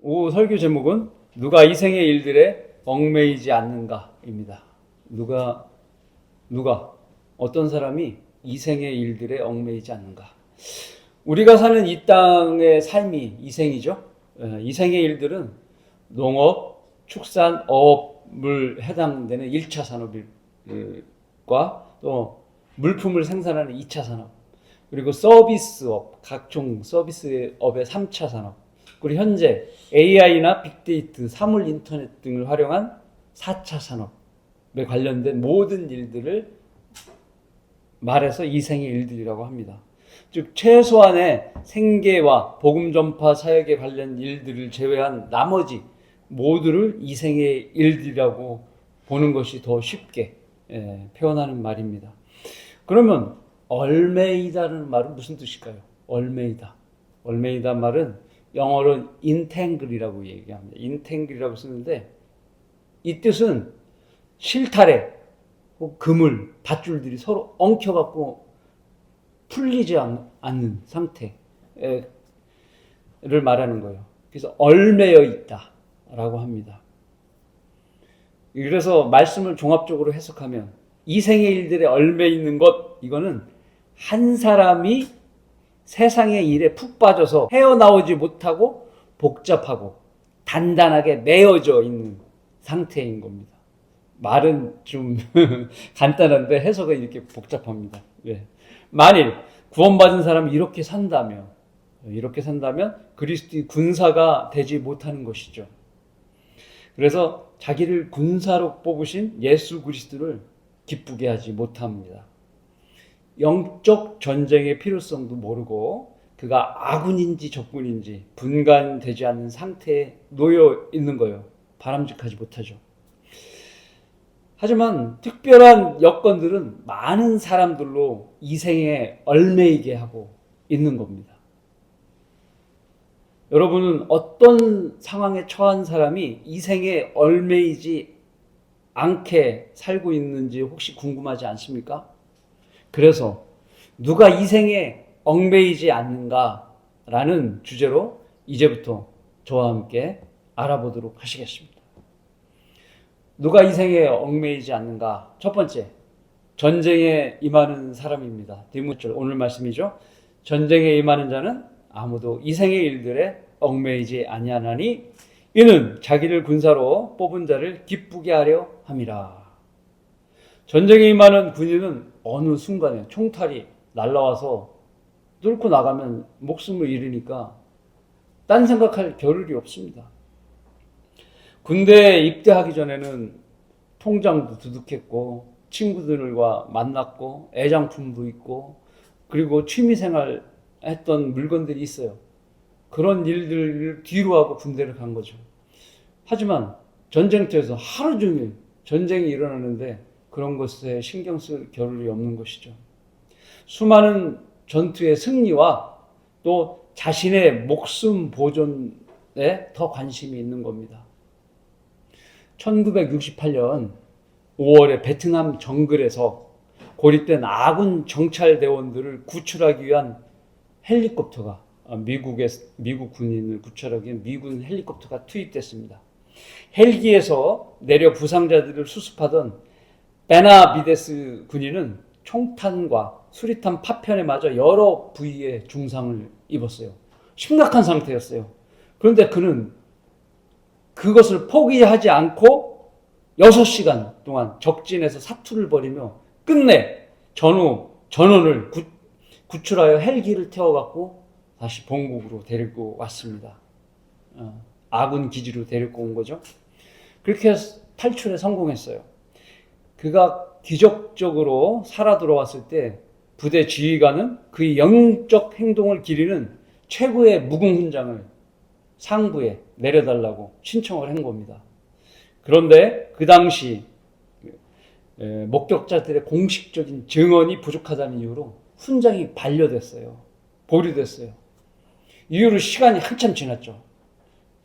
오 설교 제목은 누가 이 생의 일들에 얽매이지 않는가입니다. 누가 어떤 사람이 이 생의 일들에 얽매이지 않는가. 우리가 사는 이 땅의 삶이 이 생이죠. 이 생의 일들은 농업, 축산, 어업을 해당되는 1차 산업과 또 물품을 생산하는 2차 산업, 그리고 서비스업, 각종 서비스업의 3차 산업, 그리고 현재 AI나 빅데이터, 사물 인터넷 등을 활용한 4차 산업에 관련된 모든 일들을 말해서 이생의 일들이라고 합니다. 즉 최소한의 생계와 복음 전파 사역에 관련 일들을 제외한 나머지 모두를 이생의 일들이라고 보는 것이 더 쉽게 표현하는 말입니다. 그러면 얽매이다는 말은 무슨 뜻일까요? 얽매이다 말은 영어로 intangle이라고 얘기합니다. intangle이라고 쓰는데 이 뜻은 실타래, 그물, 밧줄들이 서로 엉켜갖고 풀리지 않는 상태를 말하는 거예요. 그래서 얽매여 있다라고 합니다. 그래서 말씀을 종합적으로 해석하면 이 생의 일들에 얽매 있는 것, 이거는 한 사람이 세상의 일에 푹 빠져서 헤어나오지 못하고 복잡하고 단단하게 매여져 있는 상태인 겁니다. 말은 좀 간단한데 해석은 이렇게 복잡합니다. 만일 구원받은 사람이 이렇게 산다면 그리스도의 군사가 되지 못하는 것이죠. 그래서 자기를 군사로 뽑으신 예수 그리스도를 기쁘게 하지 못합니다. 영적 전쟁의 필요성도 모르고 그가 아군인지 적군인지 분간되지 않는 상태에 놓여 있는 거예요. 바람직하지 못하죠. 하지만 특별한 여건들은 많은 사람들로 이 생에 얽매이게 하고 있는 겁니다. 여러분은 어떤 상황에 처한 사람이 이 생에 얽매이지 않게 살고 있는지 혹시 궁금하지 않습니까? 그래서 누가 이 생에 얽매이지 않는가라는 주제로 이제부터 저와 함께 알아보도록 하시겠습니다. 누가 이 생에 얽매이지 않는가? 첫 번째, 전쟁에 임하는 사람입니다. 디모데후서 오늘 말씀이죠. 전쟁에 임하는 자는 아무도 이 생의 일들에 얽매이지 아니하나니 이는 자기를 군사로 뽑은 자를 기쁘게 하려 함이라. 전쟁에 임하는 군인은 어느 순간에 총칼이 날라와서 뚫고 나가면 목숨을 잃으니까 딴 생각할 겨를이 없습니다. 군대에 입대하기 전에는 통장도 두둑했고 친구들과 만났고 애장품도 있고 그리고 취미생활 했던 물건들이 있어요. 그런 일들을 뒤로 하고 군대를 간 거죠. 하지만 전쟁터에서 하루 종일 전쟁이 일어나는데 그런 것에 신경 쓸 겨를이 없는 것이죠. 수많은 전투의 승리와 또 자신의 목숨 보존에 더 관심이 있는 겁니다. 1968년 5월에 베트남 정글에서 고립된 아군 정찰대원들을 구출하기 위한 헬리콥터가 미국 군인을 구출하기 위한 미군 헬리콥터가 투입됐습니다. 헬기에서 내려 부상자들을 수습하던 베나비데스 군인은 총탄과 수리탄 파편에 맞아 여러 부위에 중상을 입었어요. 심각한 상태였어요. 그런데 그는 그것을 포기하지 않고 6시간 동안 적진에서 사투를 벌이며 끝내 전원을 구출하여 헬기를 태워갖고 다시 본국으로 데리고 왔습니다. 아군 기지로 데리고 온 거죠. 그렇게 해서 탈출에 성공했어요. 그가 기적적으로 살아 돌아왔을 때 부대 지휘관은 그의 영적 행동을 기리는 최고의 무궁훈장을 상부에 내려달라고 신청을 한 겁니다. 그런데 그 당시 목격자들의 공식적인 증언이 부족하다는 이유로 훈장이 반려됐어요. 보류됐어요. 이후로 시간이 한참 지났죠.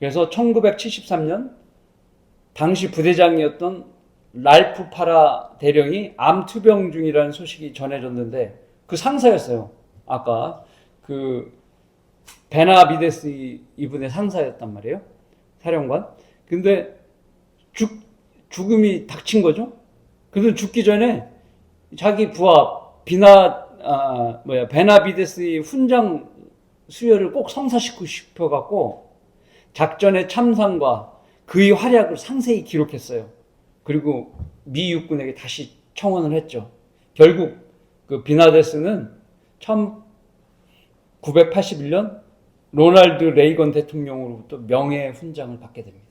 그래서 1973년 당시 부대장이었던 랄프 파라 대령이 암투병 중이라는 소식이 전해졌는데 그 상사였어요. 아까 그 베나비데스 이분의 상사였단 말이에요. 사령관. 근데 죽음이 닥친 거죠. 그래서 죽기 전에 자기 부하 베나비데스의 훈장 수여를 꼭 성사시키고 싶어갖고 작전의 참상과 그의 활약을 상세히 기록했어요. 그리고 미 육군에게 다시 청원을 했죠. 결국 그 비나데스는 1981년 로널드 레이건 대통령으로부터 명예훈장을 받게 됩니다.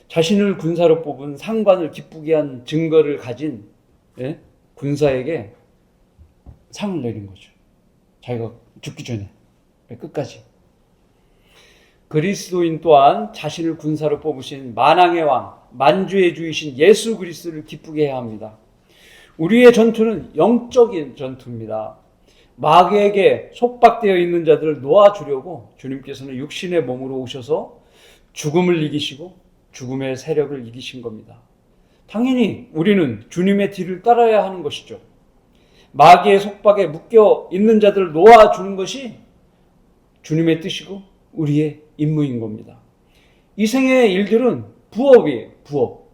자신을 군사로 뽑은 상관을 기쁘게 한 증거를 가진 군사에게 상을 내린 거죠. 자기가 죽기 전에 끝까지. 그리스도인 또한 자신을 군사로 뽑으신 만왕의 왕, 만주의 주이신 예수 그리스도를 기쁘게 해야 합니다. 우리의 전투는 영적인 전투입니다. 마귀에게 속박되어 있는 자들을 놓아주려고 주님께서는 육신의 몸으로 오셔서 죽음을 이기시고 죽음의 세력을 이기신 겁니다. 당연히 우리는 주님의 뒤를 따라야 하는 것이죠. 마귀의 속박에 묶여 있는 자들을 놓아주는 것이 주님의 뜻이고 우리의 임무인 겁니다. 이 생의 일들은 부업이에요. 부업.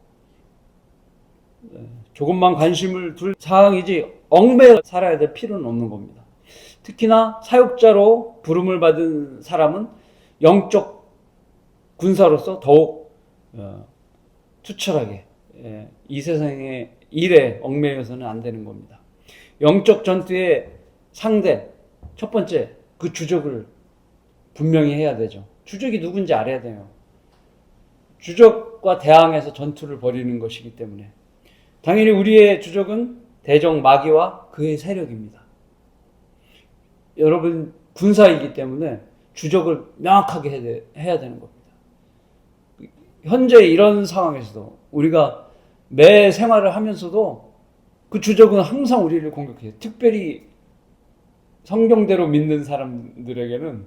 조금만 관심을 둘 사항이지 얽매여 살아야 될 필요는 없는 겁니다. 특히나 사역자로 부름을 받은 사람은 영적 군사로서 더욱 투철하게 이 세상의 일에 얽매여서는 안 되는 겁니다. 영적 전투의 상대, 첫 번째 그 주적을 분명히 해야 되죠. 주적이 누군지 알아야 돼요. 주적과 대항해서 전투를 벌이는 것이기 때문에 당연히 우리의 주적은 대적 마귀와 그의 세력입니다. 여러분 군사이기 때문에 주적을 명확하게 해야 되는 겁니다. 현재 이런 상황에서도 우리가 매 생활을 하면서도 그 주적은 항상 우리를 공격해요. 특별히 성경대로 믿는 사람들에게는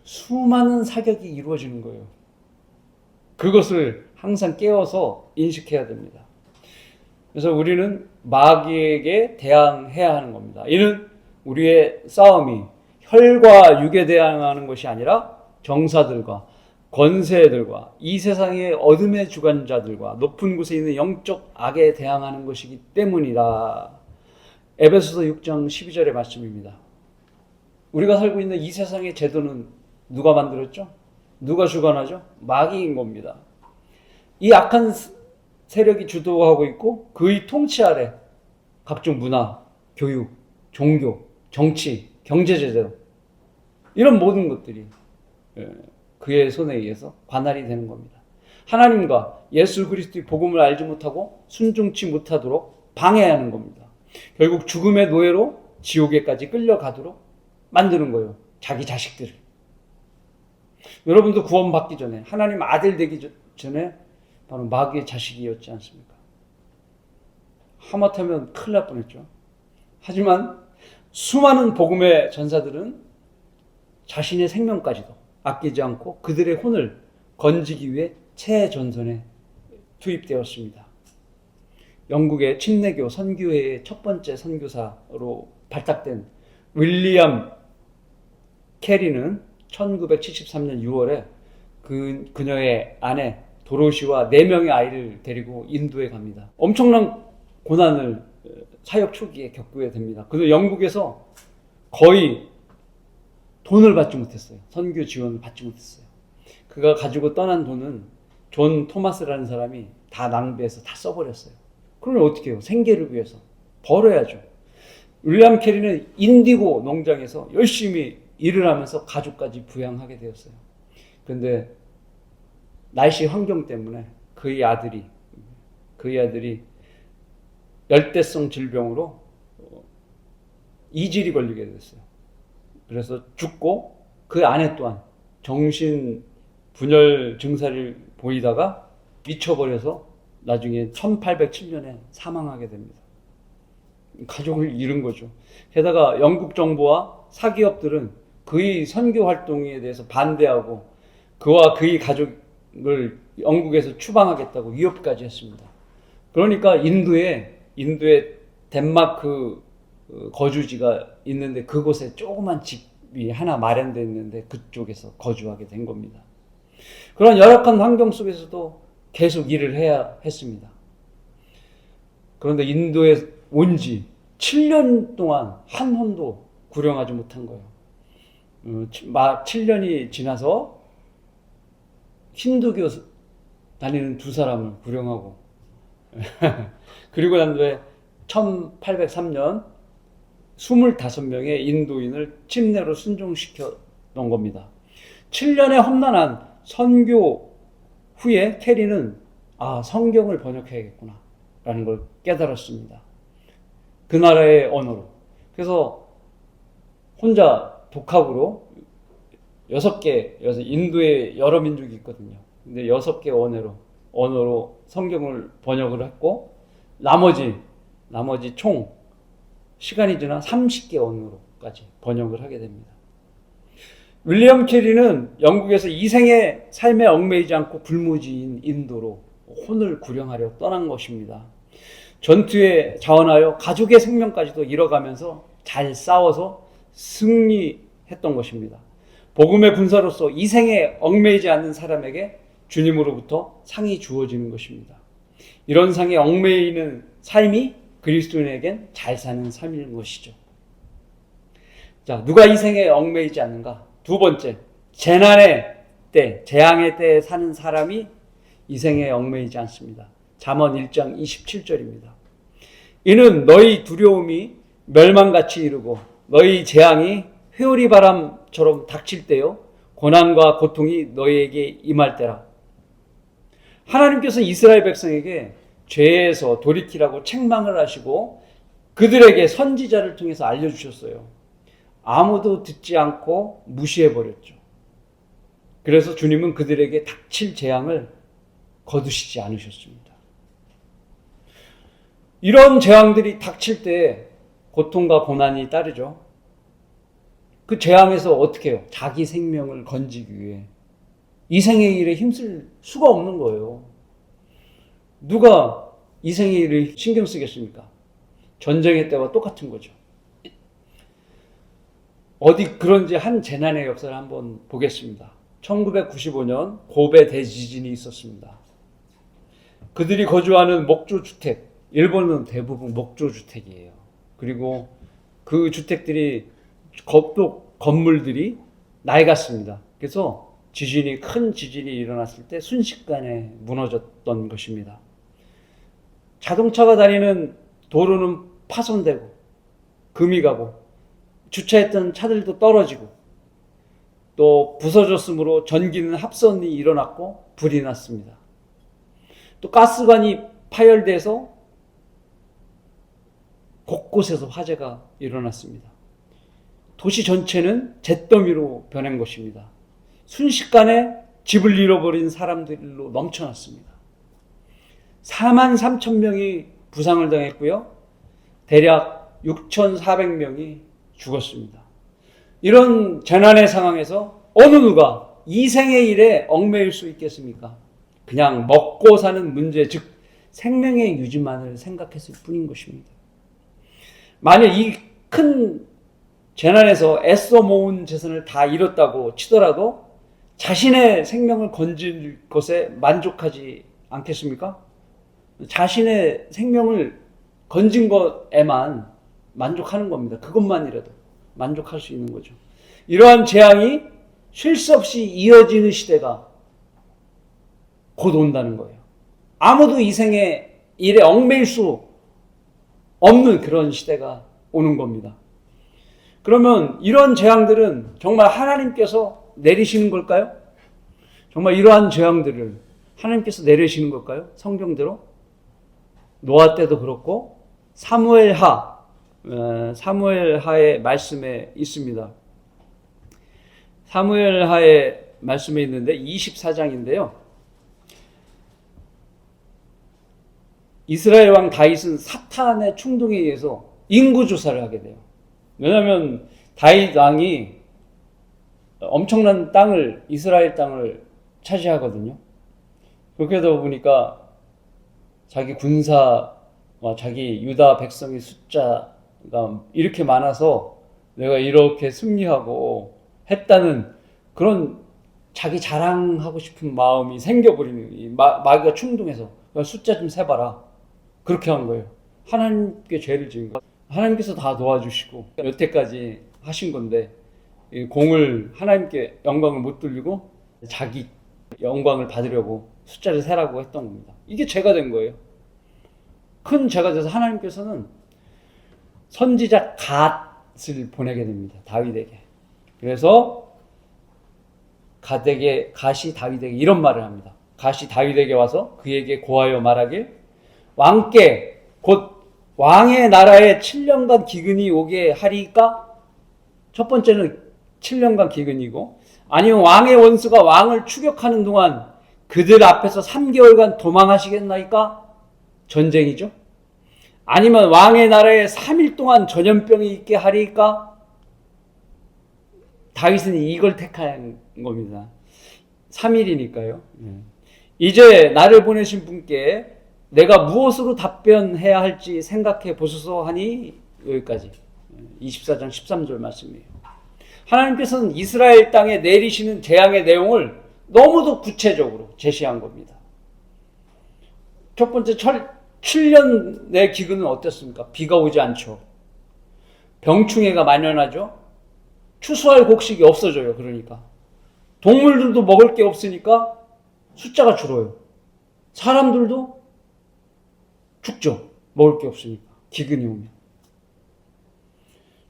수많은 사격이 이루어지는 거예요. 그것을 항상 깨워서 인식해야 됩니다. 그래서 우리는 마귀에게 대항해야 하는 겁니다. 이는 우리의 싸움이 혈과 육에 대항하는 것이 아니라 정사들과 권세들과 이 세상의 어둠의 주관자들과 높은 곳에 있는 영적 악에 대항하는 것이기 때문이다. 에베소서 6장 12절의 말씀입니다. 우리가 살고 있는 이 세상의 제도는 누가 만들었죠? 누가 주관하죠? 마귀인 겁니다. 이 악한 세력이 주도하고 있고 그의 통치 아래 각종 문화, 교육, 종교, 정치, 경제제도 이런 모든 것들이 그의 손에 의해서 관할이 되는 겁니다. 하나님과 예수 그리스도의 복음을 알지 못하고 순종치 못하도록 방해하는 겁니다. 결국 죽음의 노예로 지옥에까지 끌려가도록 만드는 거예요. 자기 자식들을. 여러분도 구원받기 전에 하나님 아들 되기 전에 바로 마귀의 자식이었지 않습니까? 하마터면 큰일 날 뻔했죠. 하지만 수많은 복음의 전사들은 자신의 생명까지도 아끼지 않고 그들의 혼을 건지기 위해 최전선에 투입되었습니다. 영국의 침례교 선교회의 첫 번째 선교사로 발탁된 윌리엄 캐리는 1973년 6월에 그녀의 아내 도로시와 4명의 아이를 데리고 인도에 갑니다. 엄청난 고난을 사역 초기에 겪게 됩니다. 그래서 영국에서 거의 돈을 받지 못했어요. 선교 지원을 받지 못했어요. 그가 가지고 떠난 돈은 존 토마스라는 사람이 다 낭비해서 다 써버렸어요. 그러면 어떻게 해요? 생계를 위해서 벌어야죠. 윌리엄 캐리는 인디고 농장에서 열심히 일을 하면서 가족까지 부양하게 되었어요. 그런데 날씨 환경 때문에 그의 아들이 열대성 질병으로 이질이 걸리게 됐어요. 그래서 죽고 그 아내 또한 정신 분열 증세를 보이다가 미쳐버려서 나중에 1807년에 사망하게 됩니다. 가족을 잃은 거죠. 게다가 영국 정부와 사기업들은 그의 선교 활동에 대해서 반대하고 그와 그의 가족을 영국에서 추방하겠다고 위협까지 했습니다. 그러니까 인도에 덴마크 거주지가 있는데 그곳에 조그만 집 집이 하나 마련되어 있는데 그쪽에서 거주하게 된 겁니다. 그런 열악한 환경 속에서도 계속 일을 해야 했습니다. 그런데 인도에 온 지 7년 동안 한 혼도 구령하지 못한 거예요. 막 7년이 지나서 힌두교 다니는 두 사람을 구령하고 그리고 난 뒤에 1803년 25명의 인도인을 침례로 순종시켜 놓은 겁니다. 7년의 험난한 선교 후에 캐리는 성경을 번역해야겠구나 라는 걸 깨달았습니다. 그 나라의 언어로. 그래서 혼자 독학으로 6개, 인도에 여러 민족이 있거든요. 근데 6개 언어로 성경을 번역을 했고, 나머지 총 시간이 지나 30개 언어로까지 번역을 하게 됩니다. 윌리엄 캐리는 영국에서 이생의 삶에 얽매이지 않고 불모지인 인도로 혼을 구령하려 떠난 것입니다. 전투에 자원하여 가족의 생명까지도 잃어가면서 잘 싸워서 승리했던 것입니다. 복음의 군사로서 이생에 얽매이지 않는 사람에게 주님으로부터 상이 주어지는 것입니다. 이런 상에 얽매이는 삶이 그리스도인에겐 잘 사는 삶인 것이죠. 자, 누가 이 생에 얽매이지 않는가? 두 번째, 재난의 때, 재앙의 때에 사는 사람이 이 생에 얽매이지 않습니다. 잠언 1장 27절입니다. 이는 너희 두려움이 멸망같이 이르고 너희 재앙이 회오리 바람처럼 닥칠 때요 고난과 고통이 너희에게 임할 때라. 하나님께서 이스라엘 백성에게 죄에서 돌이키라고 책망을 하시고 그들에게 선지자를 통해서 알려주셨어요. 아무도 듣지 않고 무시해버렸죠. 그래서 주님은 그들에게 닥칠 재앙을 거두시지 않으셨습니다. 이런 재앙들이 닥칠 때 고통과 고난이 따르죠. 그 재앙에서 어떻게 해요? 자기 생명을 건지기 위해 이생의 일에 힘쓸 수가 없는 거예요. 누가 이생의 일을 신경 쓰겠습니까? 전쟁의 때와 똑같은 거죠. 어디 그런지 한 재난의 역사를 한번 보겠습니다. 1995년 고베 대지진이 있었습니다. 그들이 거주하는 목조주택, 일본은 대부분 목조주택이에요. 그리고 그 주택들이 건물들이 낡았습니다. 그래서 큰 지진이 일어났을 때 순식간에 무너졌던 것입니다. 자동차가 다니는 도로는 파손되고 금이 가고 주차했던 차들도 떨어지고 또 부서졌으므로 전기는 합선이 일어났고 불이 났습니다. 또 가스관이 파열돼서 곳곳에서 화재가 일어났습니다. 도시 전체는 잿더미로 변한 것입니다. 순식간에 집을 잃어버린 사람들로 넘쳐났습니다. 43,000명이 부상을 당했고요. 대략 6,400명이 죽었습니다. 이런 재난의 상황에서 어느 누가 이생의 일에 얽매일 수 있겠습니까? 그냥 먹고 사는 문제, 즉 생명의 유지만을 생각했을 뿐인 것입니다. 만약 이 큰 재난에서 애써 모은 재산을 다 잃었다고 치더라도 자신의 생명을 건질 것에 만족하지 않겠습니까? 자신의 생명을 건진 것에만 만족하는 겁니다. 그것만이라도 만족할 수 있는 거죠. 이러한 재앙이 쉴 새 없이 이어지는 시대가 곧 온다는 거예요. 아무도 이 생의 일에 얽매일 수 없는 그런 시대가 오는 겁니다. 그러면 이런 재앙들은 정말 하나님께서 내리시는 걸까요? 정말 이러한 재앙들을 하나님께서 내리시는 걸까요? 성경대로? 노아 때도 그렇고 사무엘하의 말씀에 있습니다. 사무엘하의 말씀에 있는데 24장인데요. 이스라엘 왕 다윗은 사탄의 충동에 의해서 인구조사를 하게 돼요. 왜냐하면 다윗 왕이 엄청난 땅을, 이스라엘 땅을 차지하거든요. 그렇게 하다 보니까 자기 군사와 자기 유다 백성의 숫자가 이렇게 많아서 내가 이렇게 승리하고 했다는 그런 자기 자랑하고 싶은 마음이 생겨버리는, 마귀가 충동해서 숫자 좀 세봐라, 그렇게 한 거예요. 하나님께 죄를 지은 거, 하나님께서 다 도와주시고 여태까지 하신 건데 이 공을 하나님께 영광을 못 돌리고 자기 영광을 받으려고 숫자를 세라고 했던 겁니다. 이게 죄가 된 거예요. 큰 죄가 돼서 하나님께서는 선지자 갓을 보내게 됩니다. 다윗에게. 그래서 갓이 다윗에게 이런 말을 합니다. 갓이 다윗에게 와서 그에게 고하여 말하길, 왕께 곧 왕의 나라에 7년간 기근이 오게 하리까? 첫 번째는 7년간 기근이고, 아니면 왕의 원수가 왕을 추격하는 동안 그들 앞에서 3개월간 도망하시겠나이까? 전쟁이죠. 아니면 왕의 나라에 3일 동안 전염병이 있게 하리까? 다윗은 이걸 택한 겁니다. 3일이니까요. 이제 나를 보내신 분께 내가 무엇으로 답변해야 할지 생각해 보소서 하니, 여기까지 24장 13절 말씀이에요. 하나님께서는 이스라엘 땅에 내리시는 재앙의 내용을 너무도 구체적으로 제시한 겁니다. 첫 번째, 7년의 기근은 어땠습니까? 비가 오지 않죠. 병충해가 만연하죠. 추수할 곡식이 없어져요. 그러니까 동물들도 먹을 게 없으니까 숫자가 줄어요. 사람들도 죽죠. 먹을 게 없으니까, 기근이 오면.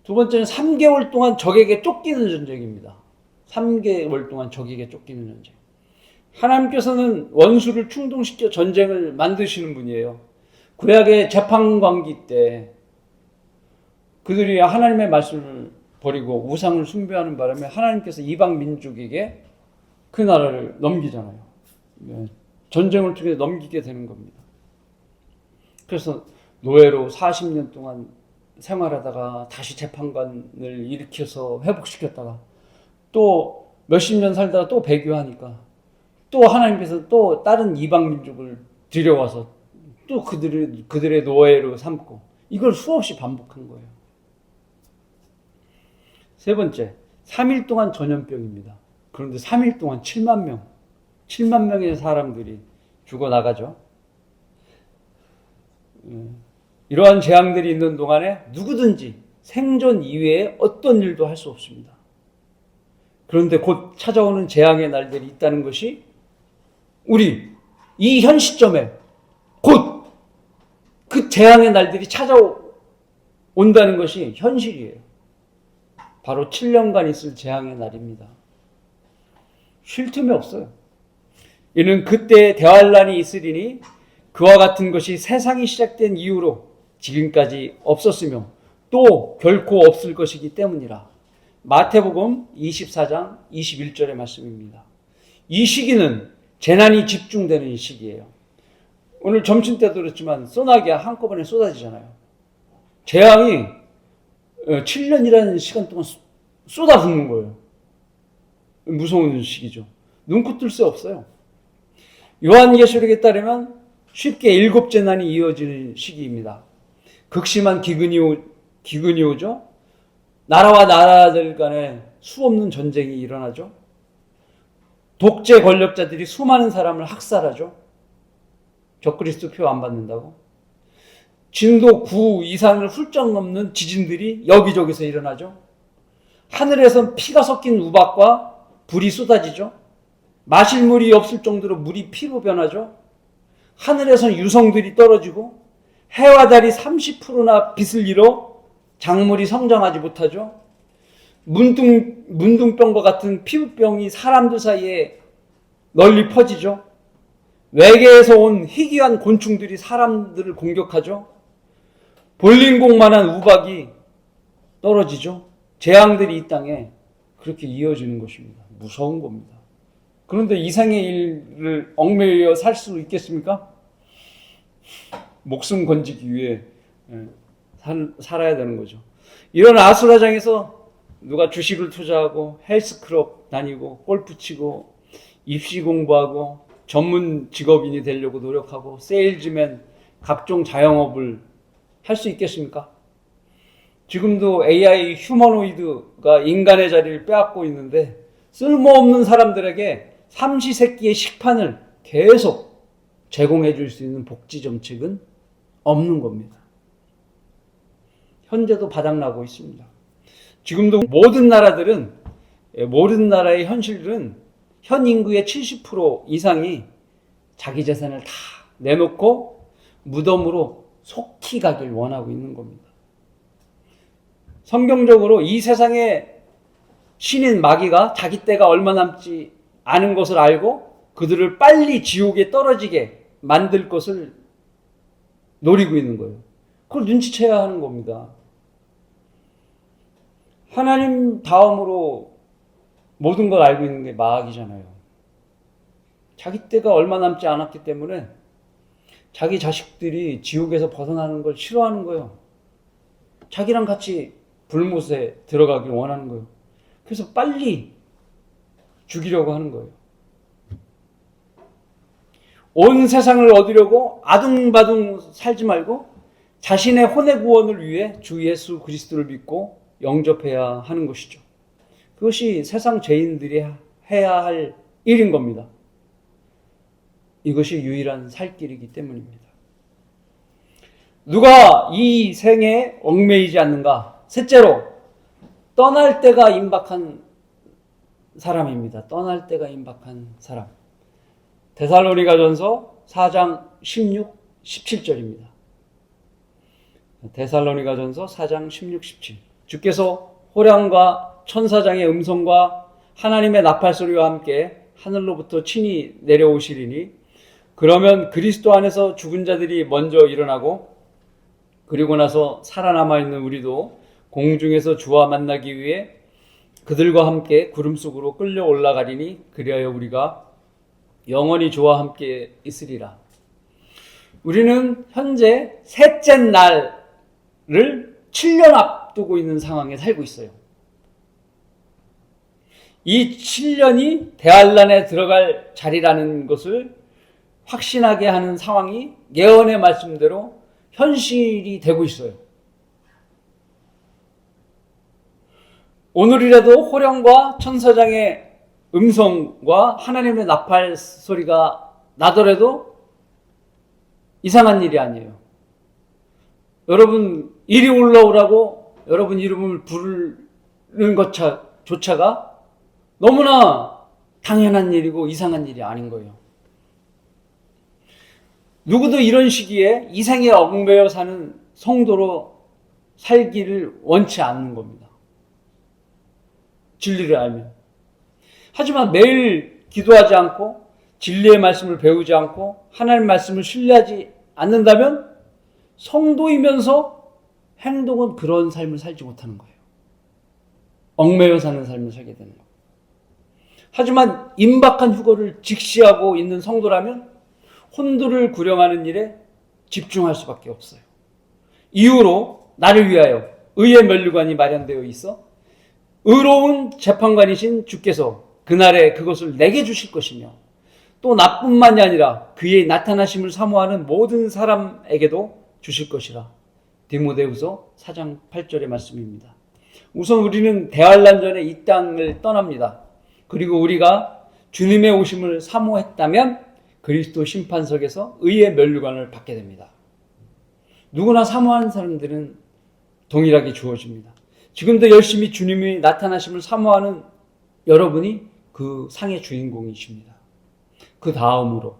두 번째는 3개월 동안 적에게 쫓기는 전쟁입니다. 3개월 동안 적에게 쫓기는 전쟁. 하나님께서는 원수를 충동시켜 전쟁을 만드시는 분이에요. 구약의 재판관기 때 그들이 하나님의 말씀을 버리고 우상을 숭배하는 바람에 하나님께서 이방 민족에게 그 나라를 넘기잖아요. 전쟁을 통해 넘기게 되는 겁니다. 그래서 노예로 40년 동안 생활하다가 다시 재판관을 일으켜서 회복시켰다가 또 몇십 년 살다가 또 배교하니까 또 하나님께서 또 다른 이방 민족을 들여와서 또 그들의 노예로 삼고, 이걸 수없이 반복한 거예요. 세 번째, 3일 동안 전염병입니다. 그런데 3일 동안 7만 명의 사람들이 죽어나가죠. 이러한 재앙들이 있는 동안에 누구든지 생존 이외에 어떤 일도 할 수 없습니다. 그런데 곧 찾아오는 재앙의 날들이 있다는 것이, 우리 이 현 시점에 곧 그 재앙의 날들이 찾아온다는 것이 현실이에요. 바로 7년간 있을 재앙의 날입니다. 쉴 틈이 없어요. 이는 그때 대환란이 있으리니 그와 같은 것이 세상이 시작된 이후로 지금까지 없었으며 또 결코 없을 것이기 때문이라. 마태복음 24장 21절의 말씀입니다. 이 시기는 재난이 집중되는 시기예요. 오늘 점심때도 그렇지만 소나기가 한꺼번에 쏟아지잖아요. 재앙이 7년이라는 시간 동안 쏟아붓는 거예요. 무서운 시기죠. 눈코 뜰 수 없어요. 요한계시록에 따르면 쉽게 7재난이 이어지는 시기입니다. 극심한 기근이 오죠. 나라와 나라들 간에 수없는 전쟁이 일어나죠. 독재 권력자들이 수많은 사람을 학살하죠. 적그리스도 표 안 받는다고. 진도 9 이상을 훌쩍 넘는 지진들이 여기저기서 일어나죠. 하늘에선 피가 섞인 우박과 불이 쏟아지죠. 마실 물이 없을 정도로 물이 피로 변하죠. 하늘에선 유성들이 떨어지고 해와 달이 30%나 빛을 잃어 작물이 성장하지 못하죠. 문둥병과 같은 피부병이 사람들 사이에 널리 퍼지죠. 외계에서 온 희귀한 곤충들이 사람들을 공격하죠. 볼링공만한 우박이 떨어지죠. 재앙들이 이 땅에 그렇게 이어지는 것입니다. 무서운 겁니다. 그런데 이상의 일을 얽매여 살 수 있겠습니까? 목숨 건지기 위해 살아야 되는 거죠. 이런 아수라장에서 누가 주식을 투자하고 헬스클럽 다니고 골프 치고 입시 공부하고 전문 직업인이 되려고 노력하고 세일즈맨, 각종 자영업을 할 수 있겠습니까? 지금도 AI 휴머노이드가 인간의 자리를 빼앗고 있는데 쓸모없는 사람들에게 삼시세끼의 식판을 계속 제공해 줄 수 있는 복지 정책은 없는 겁니다. 현재도 바닥나고 있습니다. 지금도 모든 나라의 현실들은 현 인구의 70% 이상이 자기 재산을 다 내놓고 무덤으로 속히 가길 원하고 있는 겁니다. 성경적으로 이 세상의 신인 마귀가 자기 때가 얼마 남지 않은 것을 알고 그들을 빨리 지옥에 떨어지게 만들 것을 노리고 있는 거예요. 그걸 눈치채야 하는 겁니다. 하나님 다음으로 모든 걸 알고 있는 게 마귀잖아요. 자기 때가 얼마 남지 않았기 때문에 자기 자식들이 지옥에서 벗어나는 걸 싫어하는 거예요. 자기랑 같이 불못에 들어가길 원하는 거예요. 그래서 빨리 죽이려고 하는 거예요. 온 세상을 얻으려고 아둥바둥 살지 말고 자신의 혼의 구원을 위해 주 예수 그리스도를 믿고 영접해야 하는 것이죠. 그것이 세상 죄인들이 해야 할 일인 겁니다. 이것이 유일한 살 길이기 때문입니다. 누가 이 생에 얽매이지 않는가? 셋째로, 떠날 때가 임박한 사람입니다. 떠날 때가 임박한 사람. 데살로니가전서 4장 16, 17절입니다. 데살로니가전서 4장 16, 17. 주께서 호령과 천사장의 음성과 하나님의 나팔소리와 함께 하늘로부터 친히 내려오시리니 그러면 그리스도 안에서 죽은 자들이 먼저 일어나고 그리고 나서 살아남아 있는 우리도 공중에서 주와 만나기 위해 그들과 함께 구름 속으로 끌려 올라가리니 그리하여 우리가 영원히 주와 함께 있으리라. 우리는 현재 셋째 날을 7년 앞두고 있는 상황에 살고 있어요. 이 7년이 대환란에 들어갈 자리라는 것을 확신하게 하는 상황이 예언의 말씀대로 현실이 되고 있어요. 오늘이라도 호령과 천사장의 음성과 하나님의 나팔 소리가 나더라도 이상한 일이 아니에요. 여러분 이리 올라오라고 여러분 이름을 부르는 것조차가 너무나 당연한 일이고 이상한 일이 아닌 거예요. 누구도 이런 시기에 이 생에 얽매여 사는 성도로 살기를 원치 않는 겁니다. 진리를 알면. 하지만 매일 기도하지 않고 진리의 말씀을 배우지 않고 하나님의 말씀을 신뢰하지 않는다면 성도이면서 행동은 그런 삶을 살지 못하는 거예요. 얽매여 사는 삶을 살게 되는 거예요. 하지만 임박한 휴거를 직시하고 있는 성도라면 혼돈을 구령하는 일에 집중할 수밖에 없어요. 이후로 나를 위하여 의의 면류관이 마련되어 있어 의로운 재판관이신 주께서 그날에 그것을 내게 주실 것이며 또 나뿐만이 아니라 그의 나타나심을 사모하는 모든 사람에게도 주실 것이라. 디모데후서 4장 8절의 말씀입니다. 우선 우리는 대환란 전에 이 땅을 떠납니다. 그리고 우리가 주님의 오심을 사모했다면 그리스도 심판석에서 의의 면류관을 받게 됩니다. 누구나 사모하는 사람들은 동일하게 주어집니다. 지금도 열심히 주님이 나타나심을 사모하는 여러분이 그 상의 주인공이십니다. 그 다음으로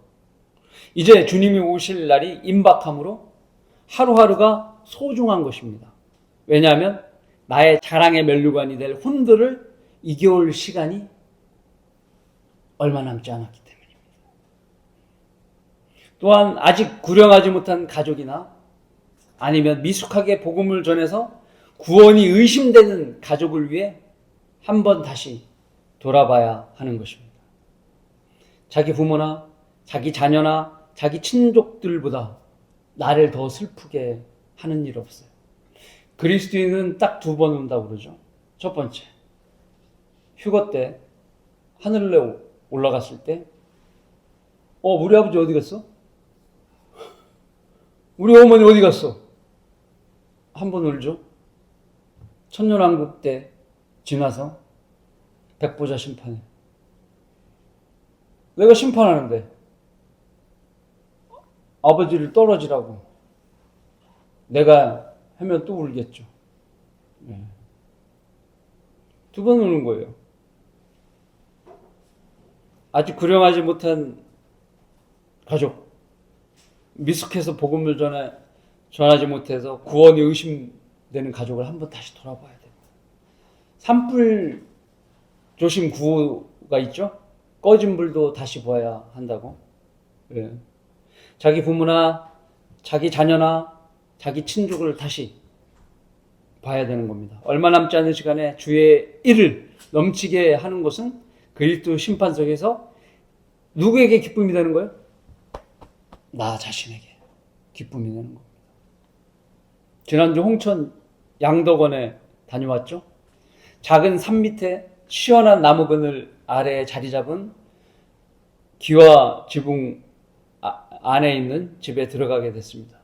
이제 주님이 오실 날이 임박함으로 하루하루가 소중한 것입니다. 왜냐하면 나의 자랑의 면류관이 될 혼들을 이겨올 시간이 얼마 남지 않았기 때문입니다. 또한 아직 구령하지 못한 가족이나 아니면 미숙하게 복음을 전해서 구원이 의심되는 가족을 위해 한번 다시 돌아봐야 하는 것입니다. 자기 부모나 자기 자녀나 자기 친족들보다 나를 더 슬프게 하는 일 없어요. 그리스도인은 딱 2번 온다고 그러죠. 첫 번째, 휴거 때 하늘에 올라갔을 때 우리 아버지 어디 갔어? 우리 어머니 어디 갔어? 한 번 울죠. 천년왕국 때 지나서 백보자 심판에 내가 심판하는데 아버지를 떨어지라고 내가 하면 또 울겠죠. 네. 두 번 우는 거예요. 아직 구령하지 못한 가족, 미숙해서 복음을 전하지 못해서 구원이 의심되는 가족을 한번 다시 돌아봐야 됩니다. 산불 조심 구호가 있죠? 꺼진 불도 다시 보아야 한다고. 네. 자기 부모나 자기 자녀나 자기 친족을 다시 봐야 되는 겁니다. 얼마 남지 않은 시간에 주의 일을 넘치게 하는 것은 그리스도 심판석에서 누구에게 기쁨이 되는 거예요? 나 자신에게 기쁨이 되는 겁니다. 지난주 홍천 양덕원에 다녀왔죠? 작은 산 밑에 시원한 나무 그늘 아래에 자리 잡은 기와 지붕 안에 있는 집에 들어가게 됐습니다.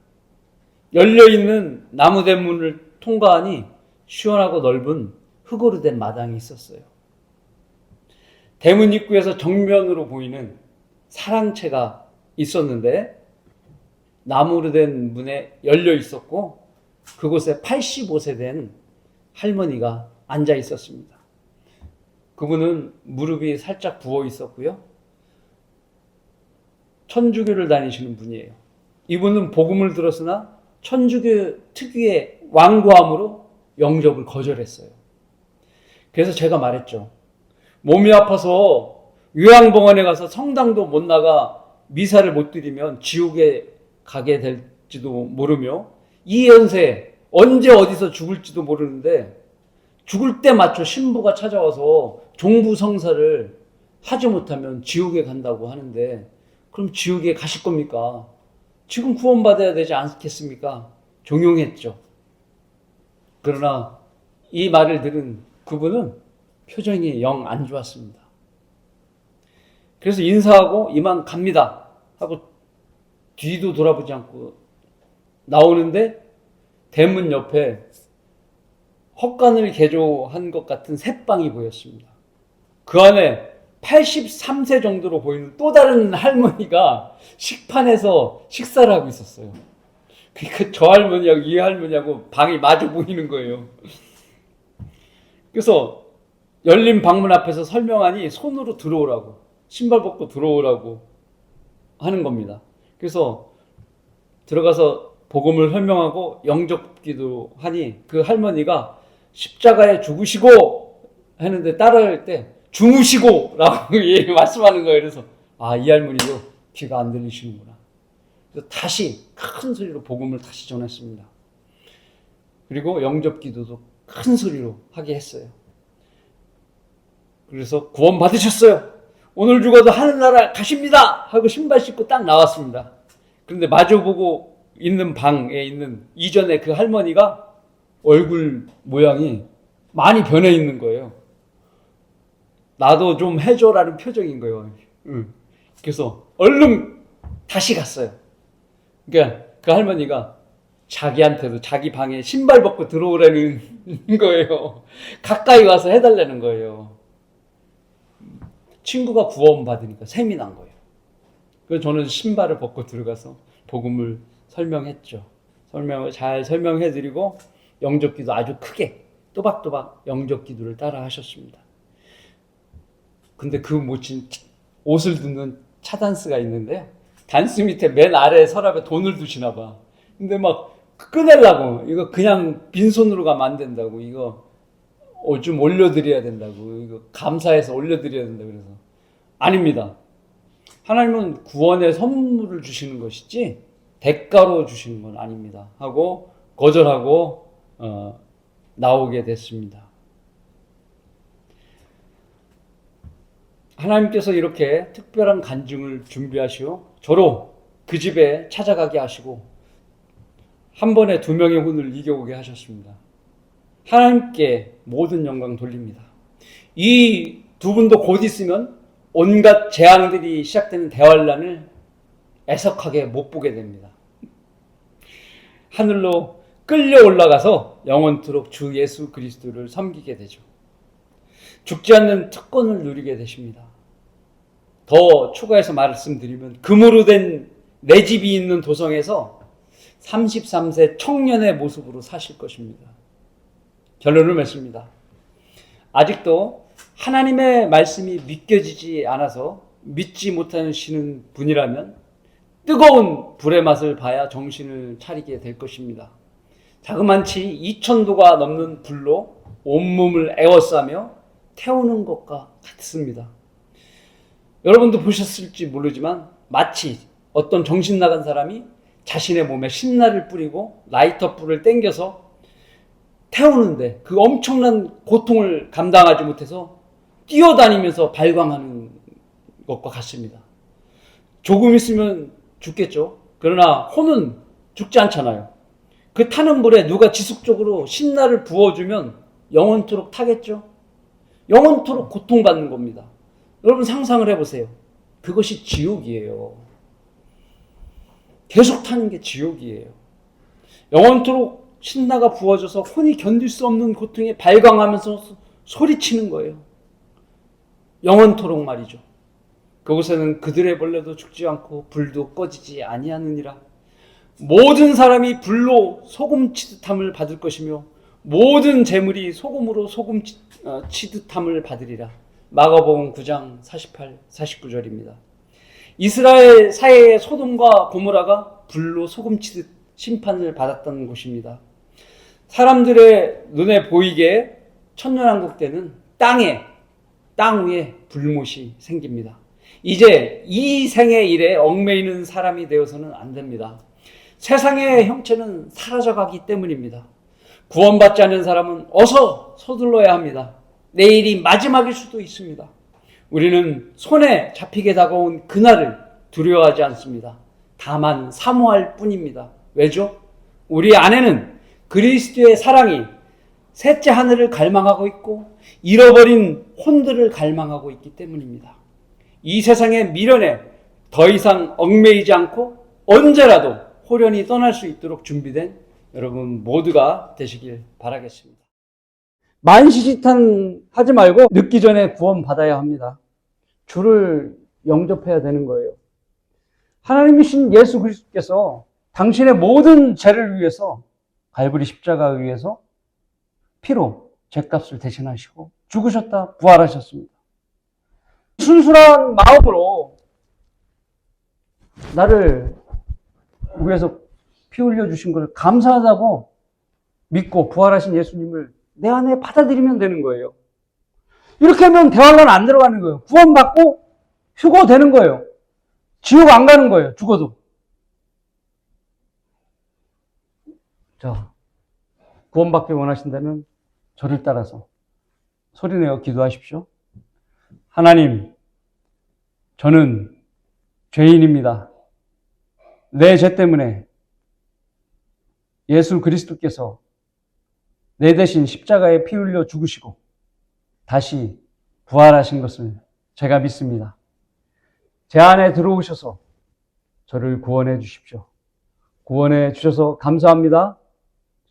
열려있는 나무 대문을 통과하니 시원하고 넓은 흙으로 된 마당이 있었어요. 대문 입구에서 정면으로 보이는 사랑채가 있었는데 나무로 된 문에 열려 있었고 그곳에 85세 된 할머니가 앉아 있었습니다. 그분은 무릎이 살짝 부어 있었고요. 천주교를 다니시는 분이에요. 이분은 복음을 들었으나 천주교 특유의 완고함으로 영접을 거절했어요. 그래서 제가 말했죠. 몸이 아파서 요양병원에 가서 성당도 못 나가 미사를 못 드리면 지옥에 가게 될지도 모르며 이 연세에 언제 어디서 죽을지도 모르는데 죽을 때 맞춰 신부가 찾아와서 종부성사를 하지 못하면 지옥에 간다고 하는데 그럼 지옥에 가실 겁니까? 지금 구원받아야 되지 않겠습니까? 종용했죠. 그러나 이 말을 들은 그분은 표정이 영 안 좋았습니다. 그래서 인사하고 이만 갑니다 하고 뒤도 돌아보지 않고 나오는데 대문 옆에 헛간을 개조한 것 같은 셋방이 보였습니다. 그 안에 83세 정도로 보이는 또 다른 할머니가 식판에서 식사를 하고 있었어요. 그러니까 저 할머니하고 이 할머니하고 방이 마주 보이는 거예요. 그래서 열린 방문 앞에서 설명하니 손으로 들어오라고, 신발 벗고 들어오라고 하는 겁니다. 그래서 들어가서 복음을 설명하고 영접기도 하니 그 할머니가 십자가에 죽으시고 했는데 따라할 때 주무시고 라고 말씀하는 거예요. 그래서 이 할머니도 귀가 안 들리시는구나. 그래서 다시 큰 소리로 복음을 다시 전했습니다. 그리고 영접기도도 큰 소리로 하게 했어요. 그래서 구원 받으셨어요. 오늘 죽어도 하늘나라 가십니다 하고 신발 신고 딱 나왔습니다. 그런데 마주보고 있는 방에 있는 이전에 그 할머니가 얼굴 모양이 많이 변해 있는 거예요. 나도 좀 해줘라는 표정인 거예요. 그래서 얼른 다시 갔어요. 그러니까 그 할머니가 자기한테도 자기 방에 신발 벗고 들어오라는 거예요. 가까이 와서 해달라는 거예요. 친구가 구원받으니까 셈이 난 거예요. 그래서 저는 신발을 벗고 들어가서 복음을 설명했죠. 설명을 잘 설명해드리고 영접기도 아주 크게 또박또박 영접기도를 따라 하셨습니다. 근데 그 모친 옷을 듣는 차단스가 있는데요. 단스 밑에 맨 아래 서랍에 돈을 두시나 봐. 근데 막 꺼내려고 이거 그냥 빈손으로 가면 안 된다고 이거 좀 올려드려야 된다고 이거 감사해서 올려드려야 된다고 그래서 아닙니다. 하나님은 구원의 선물을 주시는 것이지 대가로 주시는 건 아닙니다 하고 거절하고 나오게 됐습니다. 하나님께서 이렇게 특별한 간증을 준비하시고 저로 그 집에 찾아가게 하시고 한 번에 2명의 혼을 이겨오게 하셨습니다. 하나님께 모든 영광 돌립니다. 이 두 분도 곧 있으면 온갖 재앙들이 시작되는 대환란을 애석하게 못 보게 됩니다. 하늘로 끌려 올라가서 영원토록 주 예수 그리스도를 섬기게 되죠. 죽지 않는 특권을 누리게 되십니다. 더 추가해서 말씀드리면 금으로 된 내 집이 있는 도성에서 33세 청년의 모습으로 사실 것입니다. 결론을 맺습니다. 아직도 하나님의 말씀이 믿겨지지 않아서 믿지 못하시는 분이라면 뜨거운 불의 맛을 봐야 정신을 차리게 될 것입니다. 자그만치 2000도가 넘는 불로 온몸을 에워싸며 태우는 것과 같습니다. 여러분도 보셨을지 모르지만 마치 어떤 정신 나간 사람이 자신의 몸에 신나를 뿌리고 라이터 불을 땡겨서 태우는데 그 엄청난 고통을 감당하지 못해서 뛰어다니면서 발광하는 것과 같습니다. 조금 있으면 죽겠죠. 그러나 혼은 죽지 않잖아요. 그 타는 불에 누가 지속적으로 신나를 부어주면 영원토록 타겠죠. 영원토록 고통받는 겁니다. 여러분 상상을 해보세요. 그것이 지옥이에요. 계속 타는 게 지옥이에요. 영원토록 신나가 부어져서 혼이 견딜 수 없는 고통에 발광하면서 소리치는 거예요. 영원토록 말이죠. 그곳에는 그들의 벌레도 죽지 않고 불도 꺼지지 아니하느니라. 모든 사람이 불로 소금치듯함을 받을 것이며 모든 재물이 소금으로 소금치듯함을 받으리라. 마가복음 9장 48, 49절입니다. 이스라엘 사회의 소돔과 고모라가 불로 소금치듯 심판을 받았던 곳입니다. 사람들의 눈에 보이게 천년왕국 때는 땅 위에 불못이 생깁니다. 이제 이 생의 일에 얽매이는 사람이 되어서는 안 됩니다. 세상의 형체는 사라져가기 때문입니다. 구원받지 않은 사람은 어서 서둘러야 합니다. 내일이 마지막일 수도 있습니다. 우리는 손에 잡히게 다가온 그날을 두려워하지 않습니다. 다만 사모할 뿐입니다. 왜죠? 우리 안에는 그리스도의 사랑이 셋째 하늘을 갈망하고 있고 잃어버린 혼들을 갈망하고 있기 때문입니다. 이 세상의 미련에 더 이상 얽매이지 않고 언제라도 호련히 떠날 수 있도록 준비된 여러분 모두가 되시길 바라겠습니다. 만시지탄 하지 말고 늦기 전에 구원받아야 합니다. 주를 영접해야 되는 거예요. 하나님이신 예수 그리스도께서 당신의 모든 죄를 위해서 갈보리 십자가 위에서 피로 죄값을 대신하시고 죽으셨다 부활하셨습니다. 순수한 마음으로 나를 위해서 피 흘려주신 것을 감사하다고 믿고 부활하신 예수님을 내 안에 받아들이면 되는 거예요. 이렇게 하면 대환란 안 들어가는 거예요. 구원받고 휴거되는 거예요. 지옥 안 가는 거예요. 죽어도. 자, 구원받기 원하신다면 저를 따라서 소리내어 기도하십시오. 하나님, 저는 죄인입니다. 내 죄 때문에 예수 그리스도께서 내 대신 십자가에 피 흘려 죽으시고 다시 부활하신 것을 제가 믿습니다. 제 안에 들어오셔서 저를 구원해 주십시오. 구원해 주셔서 감사합니다.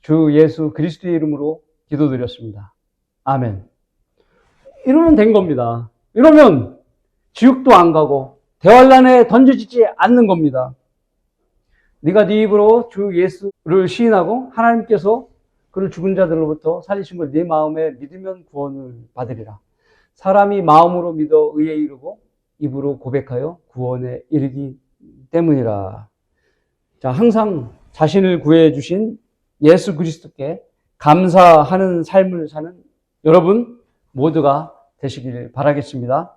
주 예수 그리스도의 이름으로 기도드렸습니다. 아멘. 이러면 된 겁니다. 이러면 지옥도 안 가고 대환란에 던져지지 않는 겁니다. 네가 네 입으로 주 예수를 시인하고 하나님께서 그를 죽은 자들로부터 살리신 걸 네 마음에 믿으면 구원을 받으리라. 사람이 마음으로 믿어 의에 이르고 입으로 고백하여 구원에 이르기 때문이라. 자, 항상 자신을 구해 주신 예수 그리스도께 감사하는 삶을 사는 여러분 모두가 되시길 바라겠습니다.